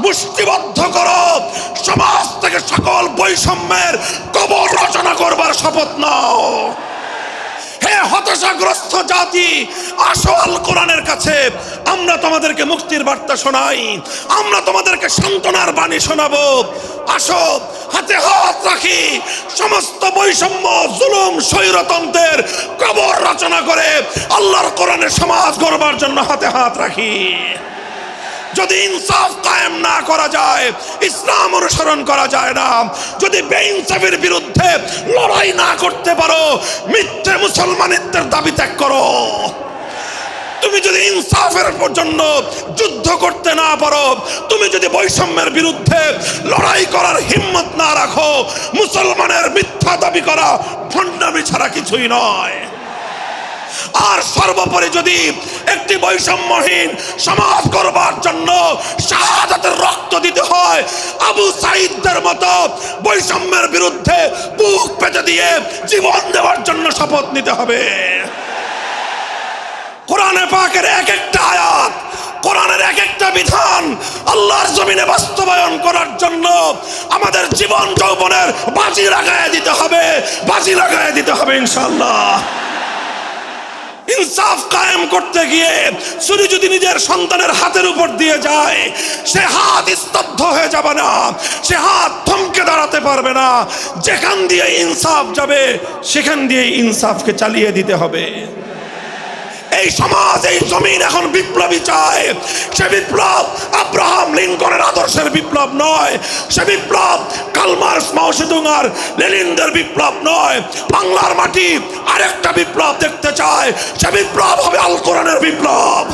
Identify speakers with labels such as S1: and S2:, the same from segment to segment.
S1: মুষ্টিবদ্ধ করো, সমাজ থেকে সকল বৈষম্যের কবর রচনা করবার শপথ নাও। হে হতাশাগ্রস্ত জাতি, আসো আল কোরআনের কাছে, আমরা তোমাদেরকে মুক্তির বার্তা শোনাই, আমরা তোমাদেরকে সান্ত্বনার বাণী শোনাবো। আসো হাতে হাত রাখি, সমস্ত বৈষম্য, জুলুম, স্বৈরতন্ত্রের কবর রচনা করে আল্লাহর কোরআনের সমাজ গড়বার জন্য হাতে হাত রাখি। যদি ইনসাফ কায়েম না করা যায়, ইসলাম অনুসরণ করা যায় না, যদি বেইনসাফের বিরুদ্ধে লড়াই না করতে পারো, মিথ্যে মুসলমানিত্বের দাবি ত্যাগ করো। তুমি যদি ইনসাফের জন্য যুদ্ধ করতে না পারো, তুমি যদি বৈষম্যের বিরুদ্ধে লড়াই করার হিম্মত না রাখো, মুসলমানের মিথ্যা দাবি করা ভণ্ডামি ছাড়া কিছুই নয়। আর সর্বোপরি যদি একটি বৈষম্যহীন সমাজ গড়বার জন্য শাহাদাতের রক্ত দিতে হয়, আবু সাঈদদের মতো বৈষম্যের বিরুদ্ধে বুক পেতে দিয়ে জীবন দেওয়ার জন্য শপথ নিতে হবে। কোরআনে পাকের এক একটা আয়াত, কোরআনের এক একটা বিধান আল্লাহর জমিনে বাস্তবায়ন করার জন্য আমাদের জীবন যৌবনের বাজি লাগায় দিতে হবে, বাজি লাগায় দিতে হবে ইনশাআল্লাহ। ইনসাফ কায়েম করতে গিয়ে ছুরি যদি নিজের সন্তানের হাতের উপর দিয়ে যায়, সে হাত স্তব্ধ হয়ে যাবে না, সে হাত থমকে দাঁড়াতে পারবে না। যেখান দিয়ে ইনসাফ যাবে সেখান দিয়ে ইনসাফকে চালিয়ে দিতে হবে। এই সমাজ, এই জমিন এখন বিপ্লবী চায়। সে বিপ্লব আব্রাহাম লিঙ্কনের আদর্শের বিপ্লব নয়, সে বিপ্লব কার্ল মার্কস, মাও সেতুং আর লেনিনদের বিপ্লব নয়। বাংলার মাটি আরেকটা বিপ্লব দেখতে চায়, সে বিপ্লব হবে আল কোরআনের বিপ্লব,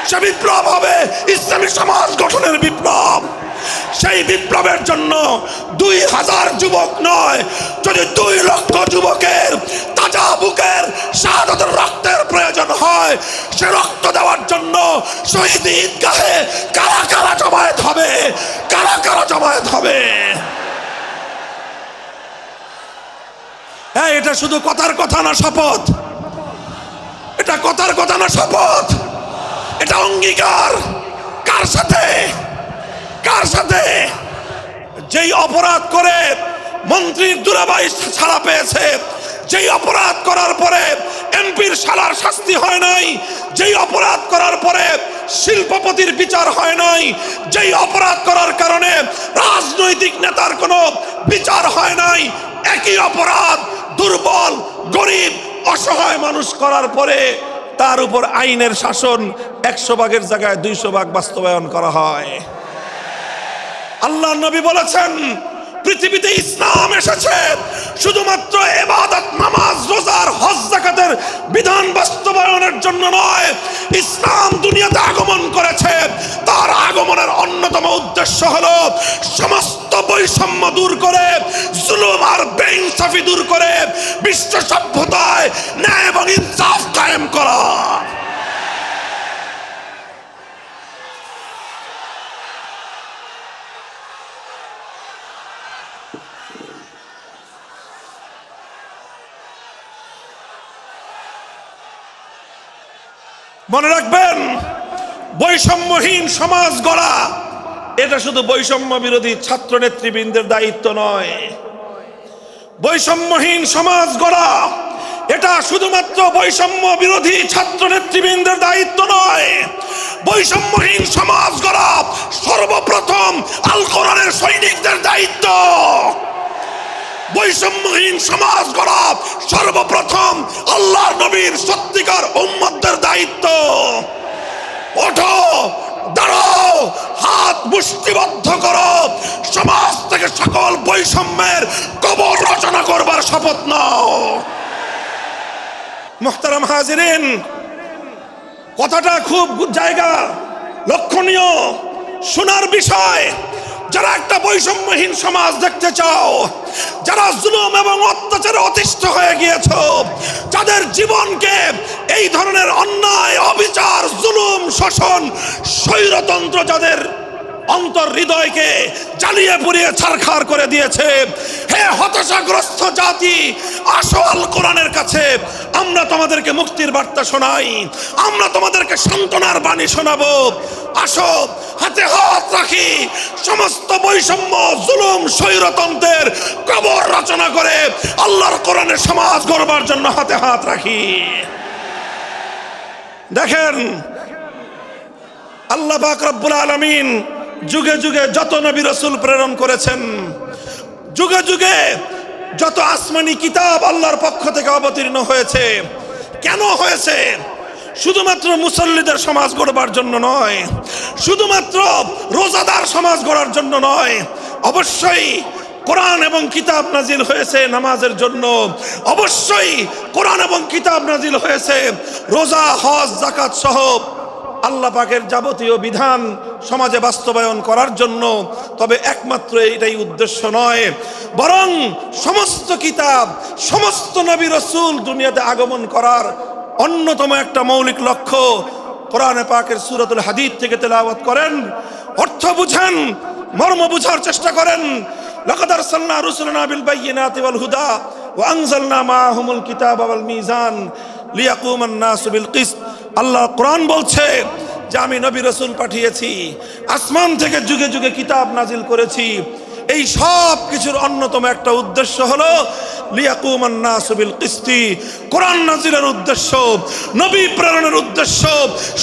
S1: সে বিপ্লব হবে ইসলামী সমাজ গঠনের বিপ্লব। সেই বিপ্লবের জন্য 2000 যুবক নয়, যদি 2 লক্ষ যুবকের তাজা বুকের শাহাদাতের রক্তের প্রয়োজন হয়, সে রক্ত দেওয়ার জন্য শহীদ ঈদগাহে কারা কারা জমায়েত হবে, কারা কারা জমায়েত হবে। হ্যাঁ, এটা শুধু কথার কথা না, শপথ। এটা কথার কথা না, শপথ। এটা অঙ্গীকার। কার সাথে? কার সাথে? যেই অপরাধ করে মন্ত্রীর দুলাভাই ছাড়া পেয়েছে, যেই অপরাধ করার পরে এমপির শালার শাস্তি হয় নাই, যেই অপরাধ করার পরে শিল্পপতির বিচার হয় নাই, যেই অপরাধ করার কারণে রাজনৈতিক নেতার কোনো বিচার হয় নাই, একই অপরাধ দুর্বল, গরিব, অসহায় মানুষ করার পরে তার উপর আইনের শাসন 100 ভাগের জায়গায় 200 ভাগ বাস্তবায়ন করা হয়। আল্লাহ নবী বলেছেন, পৃথিবীতে ইসলাম এসেছে শুধুমাত্র ইবাদত, নামাজ, রোজার, হজ, যাকাতের বিধান বাস্তবায়নের জন্য নয়। ইসলাম দুনিয়াতে আগমন করেছে, তার আগমনের অন্যতম উদ্দেশ্য হলো সমস্ত বৈষম্য দূর করে, জুলুম আর বেইনসাফি দূর করে বিশ্ব সভ্যতায় ন্যায় এবং ইনসাফ কায়েম করা। মনে রাখবেন, বৈষম্যহীন সমাজ গড়া এটা শুধু বৈষম্য বিরোধী ছাত্র নেতৃবৃন্দের দায়িত্ব নয়। বৈষম্যহীন সমাজ গড়া এটা শুধুমাত্র বৈষম্য বিরোধী ছাত্র নেতৃবৃন্দের দায়িত্ব নয়। বৈষম্যহীন সমাজ গড়া সর্বপ্রথম আল কোরআনের সৈনিকদের দায়িত্ব। বৈষম্যহীন সমাজ গড়া সর্বপ্রথম আল্লাহর নবীর সত্যিকার উম্মতদের দায়িত্ব। ওঠো, দাঁড়াও, হাত মুষ্টিবদ্ধ করো, সমাজ থেকে সকল বৈষম্যের কবর রচনা করবার শপথ নাও। মুহতারাম হাজিরিন, কথাটা খুব জায়গা লক্ষণীয়, শোনার বিষয়। যারা একটা বৈষম্যহীন সমাজ দেখতে চাও, যারা জুলুম এবং অত্যাচারে অতিষ্ঠ হয়ে গিয়েছ, যাদের জীবনকে এই ধরনের অন্যায়, অবিচার, জুলুম, শোষণ, স্বৈরতন্ত্র যাদের অন্তর হৃদয়কে জ্বালিয়ে পুড়িয়ে ছারখার করে দিয়েছে, হে হতাশাগ্রস্ত জাতি, আসো আল কোরআনের কাছে, আমরা তোমাদেরকে মুক্তির বার্তা শোনাই, আমরা তোমাদেরকে সান্ত্বনার বাণী শোনাবো। আসো হাতে হাত রাখি, সমস্ত বৈষম্য, জুলুম, স্বৈরতন্ত্রের কবর রচনা করে আল্লাহর কোরআনের সমাজ গড়বার জন্য হাতে হাত রাখি। দেখেন, আল্লাহ পাক রব্বুল আলামিন যুগে যুগে যত নবী রাসূল প্রেরণ করেছেন, যুগে যুগে যত আসমানি কিতাব আল্লাহর পক্ষ থেকে অবতীর্ণ হয়েছে, কেন হয়েছে? শুধুমাত্র মুসল্লিদের সমাজ গড়বার জন্য নয়, শুধুমাত্র রোজাদার সমাজ গড়ার জন্য নয়। অবশ্যই কোরআন এবং কিতাব নাজিল হয়েছে নামাজের জন্য, অবশ্যই কোরআন এবং কিতাব নাজিল হয়েছে রোজা, হজ, যাকাত সহ আল্লাহ পাকের যাবতীয় বিধান সমাজে বাস্তবায়ন করার জন্য। তবে একমাত্র এটাই উদ্দেশ্য নয়, বরং সমস্ত কিতাব, সমস্ত নবী রাসূল দুনিয়াতে আগমন করার অন্যতম একটা মৌলিক লক্ষ্য। কোরআনে পাকের সূরাতুল হাদীদ থেকে তেলাওয়াত করেন, অর্থ বুঝেন, মর্ম বুঝার চেষ্টা করেন। লাকাদ আরসালনা রুসুলানা বিল বায়িনাতি ওয়াল হুদা ওয়া আনজালনা মাআহুমুল কিতাবা ওয়াল মিজান লিয়াকুমান নাসু বিল কিসত। আল্লাহ কোরআন বলছে যে আমি নবী রাসূল পাঠিয়েছি, আসমান থেকে যুগে যুগে কিতাব নাজিল করেছি। এই সব কিছুর অন্যতম একটা উদ্দেশ্য হলো লিয়াকুমান নাসু বিল কিসতি। কোরআন নাজিলের উদ্দেশ্য, নবী প্রেরণের উদ্দেশ্য,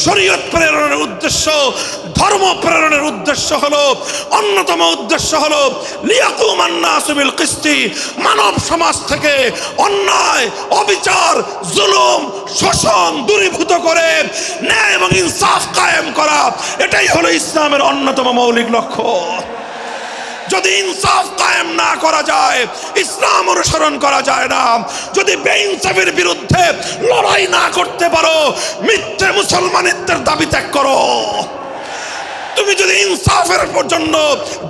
S1: শরীয়ত প্রেরণের উদ্দেশ্য, ধর্ম প্রেরণের উদ্দেশ্য হলো, অন্যতম উদ্দেশ্য হলো লিয়াকুমান নাসু বিল কিসতি। মানব সমাজ থেকে অন্যায়, অবিচার, জুলুম, শোষণ দূরীভূত করে ন্যায় এবং ইনসাফ কায়েম করা, এটাই হলো ইসলামের অন্যতম মৌলিক লক্ষ্য। যদি ইনসাফ কায়েম না করা যায়, ইসলাম অনুসরণ করা যায় না। যদি বেইনসাফের বিরুদ্ধে লড়াই না করতে পারো, মিথ্যে মুসলমানিত্বের দাবি ত্যাগ করো। তুমি যদি ইনসাফের জন্য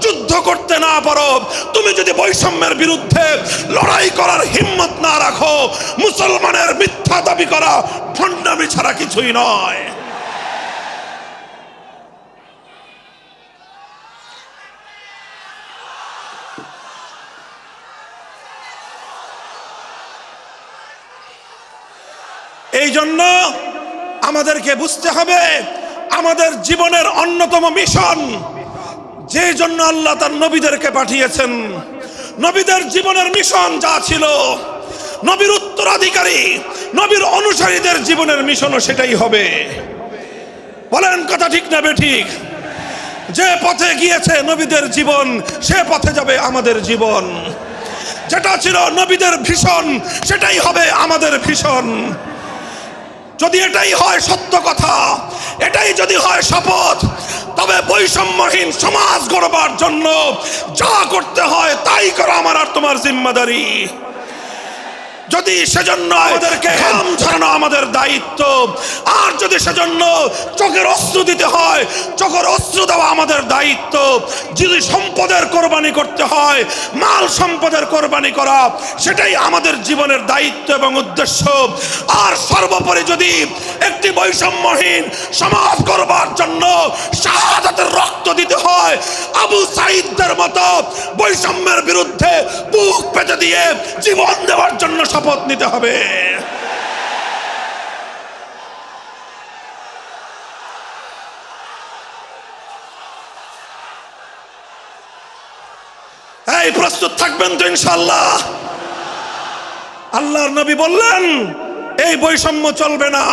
S1: যুদ্ধ করতে না পারো, তুমি যদি বৈষম্যের বিরুদ্ধে লড়াই করার হিম্মত না রাখো, মুসলমানের মিথ্যা দাবি করা ভণ্ডামি ছাড়া কিছুই নয়। এই জন্য আমাদেরকে বুঝতে হবে, আমাদের জীবনের অন্যতম মিশন, যে জন্য আল্লাহ তার নবীদেরকে পাঠিয়েছেন, নবীদের জীবনের মিশন যা ছিল, নবীর উত্তরাধিকারী, নবীর অনুসারীদের জীবনের মিশনও সেটাই হবে। বলেন কথা ঠিক না বেঠিক? যে পথে গিয়েছে নবীদের জীবন, সে পথে যাবে আমাদের জীবন। যেটা ছিল নবীদের ভীষণ, সেটাই হবে আমাদের ভীষণ। যদি এটাই হয় সত্য কথা, এটাই যদি হয় শপথ, তবে বৈষম্যহীন সমাজ গড়বার জন্য যা করতে হয় তাই করা আমার আর তোমার জিম্মাদারি। যদি সেজন্য আমাদেরকে ঘাম ঝরানো আমাদের দায়িত্ব, আর যদি সেজন্য চোখের অস্ত্র দিতে হয়, চোখের অস্ত্র দেওয়া আমাদের দায়িত্ব। যদি সম্পদের কোরবানি করতে হয়, মাল সম্পদের কোরবানি করা, সেটাই আমাদের জীবনের দায়িত্ব এবং উদ্দেশ্য। আর সর্বোপরি যদি একটি বৈষম্যহীন সমাজ করবার জন্য শাহাদাতের রক্ত দিতে হয়, আবু সাঈদদের মতো বৈষম্যের বিরুদ্ধে বুক পেতে দিয়ে জীবন দেওয়ার জন্য শপথ নিতে হবে। এই প্রস্তুত থাকবেন তো ইনশাআল্লাহ? আল্লাহর নবী বললেন এই বৈষম্য চলবে না,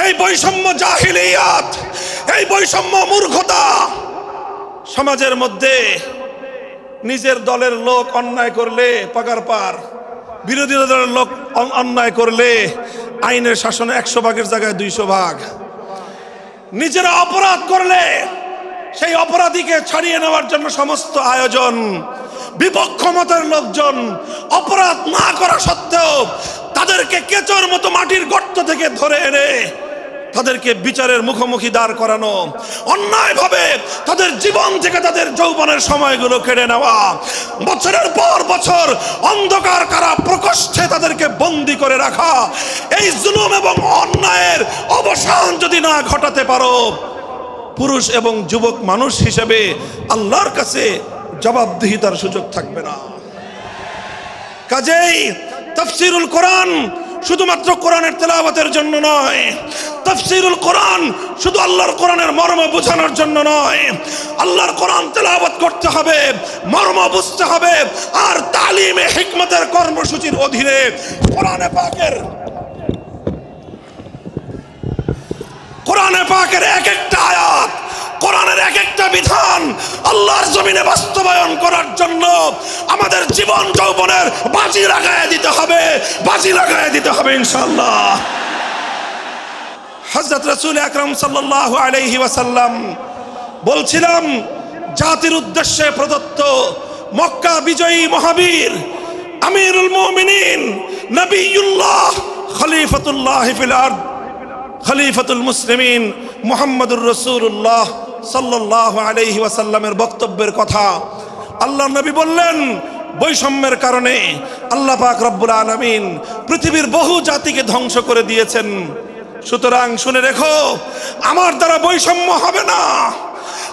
S1: এই বৈষম্য জাহিলিয়াত, এই বৈষম্য মূর্খতা। সমাজের মধ্যে নিজের দলের লোক অন্যায় করলে পাগার পার, বিরোধী দলের লোক অন্যায় করলে আইনের শাসনে 100 ভাগের জায়গায় 200 ভাগ। নিজেরা অপরাধ করলে সেই অপরাধীকে ছাড়িয়ে নেওয়ার জন্য সমস্ত আয়োজন। বিপক্ষ মতের লোকজন অপরাধ না করা সত্ত্বেও তাদেরকে কেচোর মতো মাটির গর্ত থেকে ধরে এনে তাদেরকে বিচারের মুখোমুখি দাঁড় করানো, অন্যায়ভাবে তাদের জীবন থেকে তাদের যৌবনের সময়গুলো কেড়ে নেওয়া, বছরের পর বছর অন্ধকার কারা প্রকোষ্ঠে তাদেরকে বন্দী করে রাখা। এই জুলুম এবং অন্যায়ের অবসান যদি না ঘটাতে পারো, পুরুষ এবং যুবক মানুষ হিসেবে আল্লাহর কাছে জবাবদিহিতার সুযোগ থাকবে না। কাজেই তাফসীরুল কোরআন শুধুমাত্র কোরআনের তেলাওয়াতের জন্য নয়, তাফসীরুল কোরআন শুধু আল্লাহর কোরআনের মর্ম বোঝানোর জন্য নয়। আল্লাহর কোরআন তেলাওয়াত করতে হবে, মর্ম বুঝতে হবে, আর তালিমে হিকমতের কর্মসূচির অধীনে কোরআনে পাকের এক একটা আয়াত, কোরআনের এক একটা বিধান আল্লাহর জমিনে বাস্তবায়ন করার জন্য আমাদের জীবন যৌবনের বাজি লাগায় দিতে হবে ইনশাআল্লাহ। হযরত রাসূল আকরাম সাল্লাল্লাহু আলাইহি ওয়াসাল্লাম বলছিলাম, জাতির উদ্দেশ্যে প্রদত্ত মক্কা বিজয়ী মহাবীর আমিরুল মুমিনিন নবিয়ুল্লাহ খলিফাতুল্লাহ ফিল আরদ খলিফাতুল মুসলিমিন মুহাম্মদুর রাসূলুল্লাহ সাল্লাল্লাহু আলাইহি ওয়াসাল্লামের বক্তব্যের কথা আল্লাহর নবী বললেন, বৈষম্যের কারণে আল্লাহ পাক রব্বুল আলামিন পৃথিবীর বহু জাতিকে ধ্বংস করে দিয়েছেন। সুতরাং শুনে রেখো, আমার দ্বারা বৈষম্য হবে না।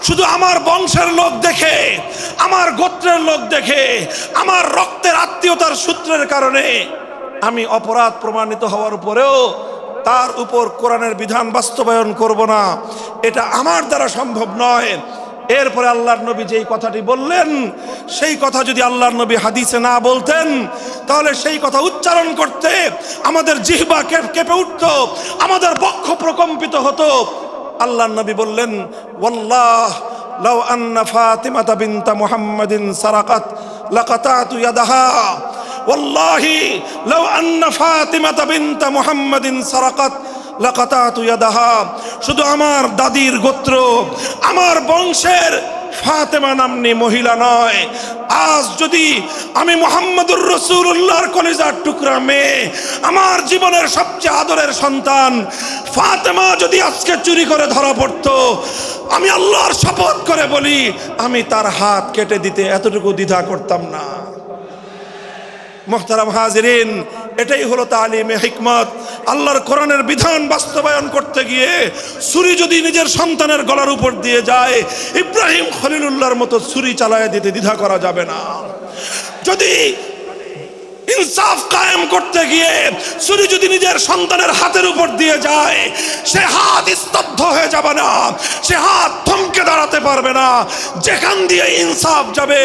S1: শুধু আমার বংশের লোক দেখে, আমার গোত্রের লোক দেখে, আমার রক্তের আত্মীয়তার সূত্রের কারণে আমি অপরাধ প্রমাণিত হওয়ার পরেও তার উপর কোরআনের বিধান বাস্তবায়ন করব না, এটা আমার দ্বারা সম্ভব নয়। এরপরে আল্লাহর নবী যেই কথাটি বললেন, সেই কথা যদি আল্লাহর নবী হাদিসে না বলতেন, তাহলে সেই কথা উচ্চারণ করতে আমাদের জিহ্বা কেঁপে উঠত, আমাদের বক্ষ প্রকম্পিত হতো। আল্লাহর নবী বললেন, ওয়াল্লাহ লাউ আন্না ফাতিমাতা বিনতা মুহাম্মাদিন সারাকাত লাকাতাতু ইয়াদাহা, ওয়াল্লাহি লাউ আন্না ফাতিমাতা বিনতা মুহাম্মাদিন সারাকাত লাকাতাতু ইয়াদাহা। শুধু আমার দাদির গোত্র, আমার বংশের ফাতেমা নামনি মহিলা নয়, আজ যদি আমি মুহাম্মদুর রাসূলুল্লাহর কলিজার টুকরা মেয়ে, আমার জীবনের সবচেয়ে আদরের সন্তান ফাতেমা যদি আজকে চুরি করে ধরা পড়তো, আমি আল্লাহর শপথ করে বলি, আমি তার হাত কেটে দিতে এতটুকু দ্বিধা করতাম না। মুহতারাম হাজিরিন, এটাই হলো তালিমে হিকমত। আল্লাহর কোরআনের বিধান বাস্তবায়ন করতে গিয়ে ছুরি যদি নিজের সন্তানের গলার উপর দিয়ে যায়, ইব্রাহিম খলিলুল্লাহর মতো ছুরি চালায় দিতে দ্বিধা করা যাবে না। যদি ইনসাফ কায়েম করতে গিয়ে ছুরি যদি নিজের সন্তানের হাতের উপর দিয়ে যায়, সে হাত স্তব্ধ হয়ে যাবে না, সে হাত থমকে দাঁড়াতে পারবে না। যেখান দিয়ে ইনসাফ যাবে,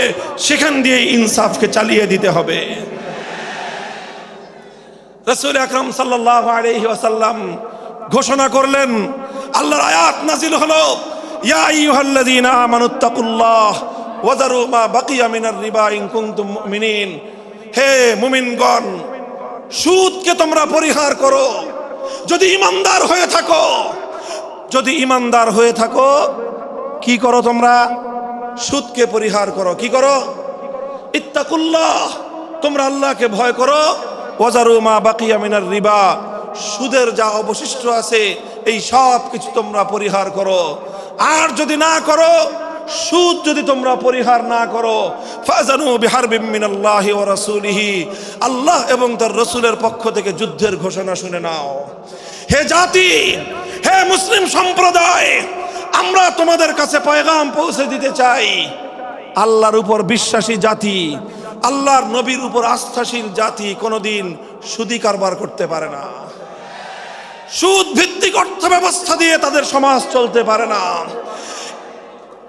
S1: সেখান দিয়ে ইনসাফকে চালিয়ে দিতে হবে। রাসূল আকরাম সাল্লাল্লাহু আলাইহি ওয়াসাল্লাম ঘোষণা করলেন, আল্লাহর আয়াত নাজিল হলো, ইয়া আইয়ুহাল্লাযীনা আমানুত্তাকুল্লাহ ওয়া যারু মা বাকিয়া মিনার রিবা ইন কুনতুম মুমিনিন। হে মুমিনগণ, সুদকে তোমরা পরিহার করো যদি ঈমানদার হয়ে থাকো। যদি ঈমানদার হয়ে থাকো, কি করো তোমরা? সুদকে পরিহার করো। কি করো? ইত্তাকুল্লাহ, তোমরা আল্লাহকে ভয় করো। ওয়াজারু মা বাকিয়া মিনার রিবা, সুদের যা অবশিষ্ট আছে এই সব কিছু তোমরা পরিহার করো। আর যদি না করো, সুদ যদি তোমরা পরিহার না করো, ফাজানু বিহারবিম মিনাল্লাহি ওয়া রাসূলিহি, আল্লাহ এবং তার রাসূলের পক্ষ থেকে যুদ্ধের ঘোষণা শুনে নাও। হে জাতি, হে মুসলিম সম্প্রদায়, আমরা তোমাদের কাছে পয়গাম পৌঁছে দিতে চাই। আল্লাহর উপর বিশ্বাসী জাতি, আল্লাহর নবীর উপর আস্থাশীল জাতি কোনোদিন সুদি কারবার করতে পারে না। সুদ ভিত্তিক অর্থ ব্যবস্থা দিয়ে তাদের সমাজ চলতে পারে না।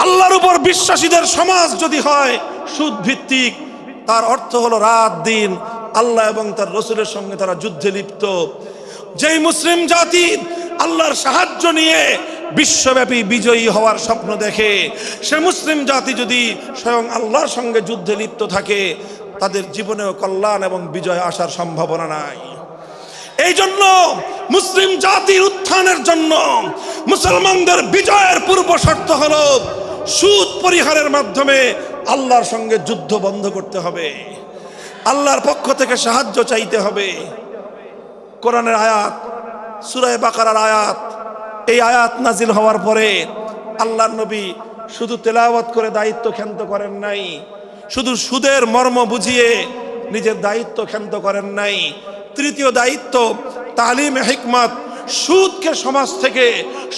S1: আল্লাহর উপর বিশ্বাসীদের সমাজ যদি হয় সুদ ভিত্তিক, তার অর্থ হলো রাত দিন আল্লাহ এবং তার রাসূলের সঙ্গে তারা যুদ্ধে লিপ্ত। যেই মুসলিম জাতি আল্লাহর সাহায্য নিয়ে বিশ্বব্যাপী বিজয়ী হওয়ার স্বপ্ন দেখে, সে মুসলিম জাতি যদি স্বয়ং আল্লাহর সঙ্গে যুদ্ধে লিপ্ত থাকে, তাদের জীবনেও কল্যাণ এবং বিজয় আসার সম্ভাবনা নাই। এই জন্য মুসলিম জাতির উত্থানের জন্য, মুসলমানদের বিজয়ের পূর্ব শর্ত হলো সুদ পরিহারের মাধ্যমে আল্লাহর সঙ্গে যুদ্ধ বন্ধ করতে হবে, আল্লাহর পক্ষ থেকে সাহায্য চাইতে হবে। কোরআনের আয়াত, সূরা বাকারার আয়াত, এই আয়াত নাজিল হওয়ার পরে আল্লাহর নবী শুধু তেলাওয়াত করে দায়িত্ব ক্ষান্ত করেন নাই, শুধু সুদের মর্ম বুঝিয়ে নিজের দায়িত্ব ক্ষান্ত করেন নাই। তৃতীয় দায়িত্ব তালিমে হিকমত, সুদকে সমাজ থেকে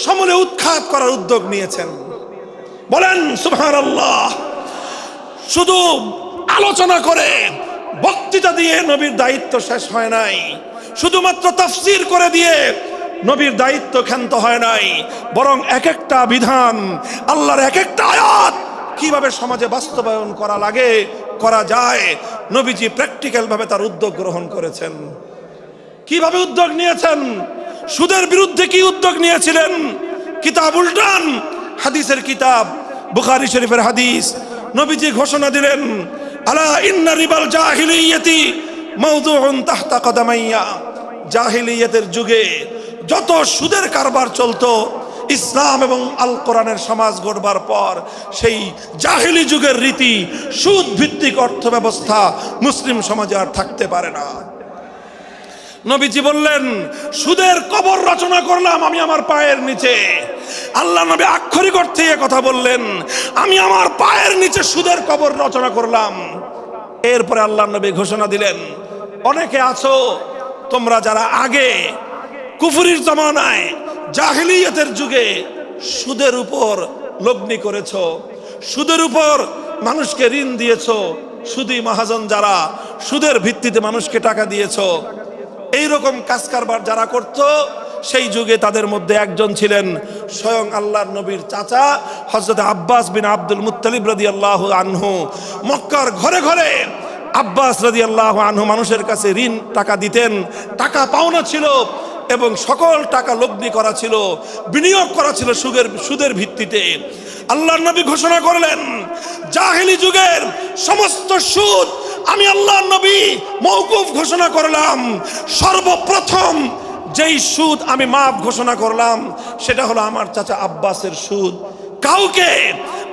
S1: সমূলে উৎখাত করার উদ্যোগ নিয়েছেন। বলেন সুবহানাল্লাহ। শুধু আলোচনা করে বক্তৃতা দিয়ে নবীর দায়িত্ব শেষ হয় নাই, শুধুমাত্র তাফসীর করে দিয়ে নবীর দায়িত্ব ক্ষান্ত হয় নাই, বরং এক একটা বিধান, আল্লাহর এক একটা আয়াত কিভাবে সমাজে বাস্তবায়ন করা লাগে, করা যায়, নবীজি প্র্যাকটিক্যাল ভাবে তার উদ্যোগ গ্রহণ করেছেন। কিভাবে উদ্যোগ নিয়েছেন? সুদের বিরুদ্ধে কি উদ্যোগ নিয়েছিলেন? কিতাব উল্টান, হাদিসের কিতাব, বুখারী শরীফের হাদিস, নবীজি ঘোষণা দিলেন, আলা ইন্না রিবাল জাহিলিয়াতি মাওদুউন তাহতা কদামাইয়া। জাহিলিয়াতের যুগে যত সুদের কারবার চলতো, ইসলাম এবং আল কোরআনের সমাজ গড়বার পর সেই জাহিলি যুগের রীতি, সুদ ভিত্তিক অর্থ ব্যবস্থা মুসলিম সমাজে আর থাকতে পারে না। নবীজি বললেন, সুদের কবর রচনা করলাম আমি আমার পায়ের নিচে। আল্লাহ নবী আক্ষরিক অর্থে এ কথা বললেন, আমি আমার পায়ের নিচে সুদের কবর রচনা করলাম। এরপরে আল্লাহ নবী ঘোষণা দিলেন, অনেকে আছো তোমরা যারা আগে কুফরির জমানায় জাহিলিয়াতের যুগে সুদের উপর লগ্নি করেছো, সুদের উপর মানুষকে ঋণ দিয়েছো, সুদী মহাজন যারা সুদের ভিত্তিতে মানুষকে টাকা দিয়েছো, এইরকম কাজ কারবার যারা করত, সেই যুগে তাদের মধ্যে একজন ছিলেন স্বয়ং আল্লাহর নবীর চাচা হযরত আব্বাস বিন আব্দুল মুত্তালিব রাদিয়াল্লাহু আনহু। মক্কার ঘরে ঘরে আব্বাস রাদিয়াল্লাহু আনহু মানুষের কাছে ঋণ টাকা দিতেন, টাকা পাওনা ছিল এবং সকল টাকা লগ্নি করা ছিল, বিনিয়োগ করা ছিল সুদের ভিত্তিতে। আল্লাহর নবী ঘোষণা করলেন, জাহেলি যুগের সমস্ত সুদ আমি আল্লাহর নবী মওকুফ ঘোষণা করলাম। সর্বপ্রথম যেই সুদ আমি মাফ ঘোষণা করলাম সেটা হলো আমার চাচা আব্বাসের সুদ। কাউকে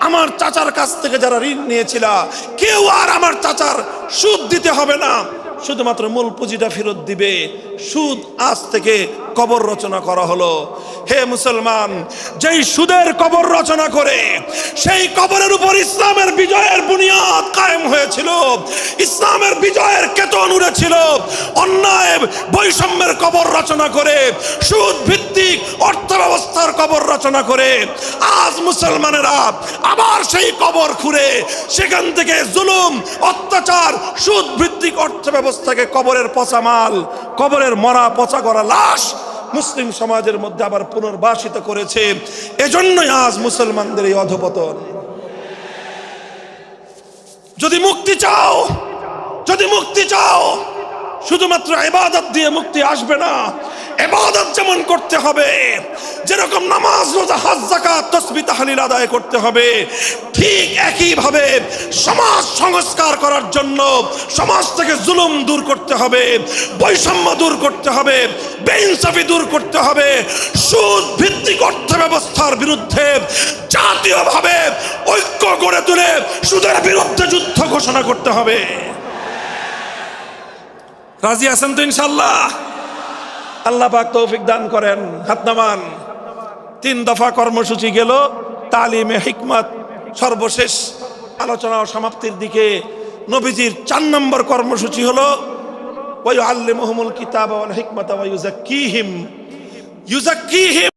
S1: আমার চাচার কাছ থেকে যারা ঋণ নিয়েছিল, কেউ আর আমার চাচার সুদ দিতে হবে না, শুধুমাত্র মূল পুঁজিটা ফেরত দিবে। সুদ আজ থেকে কবর রচনা করা হলো। হে মুসলমান, যেই সুদের কবর রচনা করে সেই কবরের উপর ইসলামের বিজয়ের বুনিয়াদ কায়েম হয়েছিল, ইসলামের বিজয়ের কেতন উড়েছিল। অন্যায় বৈষম্যের কবর রচনা করে, সুদ ভিত্তিক অর্থ ব্যবস্থার কবর রচনা করে আজ মুসলমানেরা আবার সেই কবর খুঁড়ে সেখান থেকে জুলুম, অত্যাচার, সুদ ভিত্তিক অর্থ ব্যবস্থাকে কবরের পচা মাল, কবরের মরা পচা করা লাশ মুসলিম সমাজের মধ্যে আবার পুনর্বাসিত করেছে। এজন্যই আজ মুসলমানদের এই অধপতন। যদি মুক্তি চাও, যদি মুক্তি চাও, শুধুমাত্র ইবাদত দিয়ে মুক্তি আসবে না। ইবাদত যেমন করতে হবে, যেরকম নামাজ, রোজা, হজ, যাকাত, তাসবিহ, তাহলিল আদায় করতে হবে, ঠিক একই ভাবে সমাজ সংস্কার করার জন্য সমাজ থেকে জুলুম দূর করতে হবে, বৈষম্য দূর করতে হবে, বেইনসাফি দূর করতে হবে, সুদ ভিত্তিক অর্থ ব্যবস্থার বিরুদ্ধে জাতীয়ভাবে ঐক্য গড়ে তুলে সুদের বিরুদ্ধে যুদ্ধ ঘোষণা করতে হবে। রাজি আছেন তো ইনশাআল্লাহ? আল্লাহ পাক তৌফিক দান করেন। হাত নামান। 3 দফা কর্মসূচি গেল, তালিমে হিকমত সর্বশেষ আলোচনা ও সমাপ্তির দিকে। নবীজির 4 নম্বর কর্মসূচি হলো ওয়া ইউআল্লিমুহুমুল কিতাবা ওয়াল হিকমাতা ওয়া ইউযাক্কিহিম।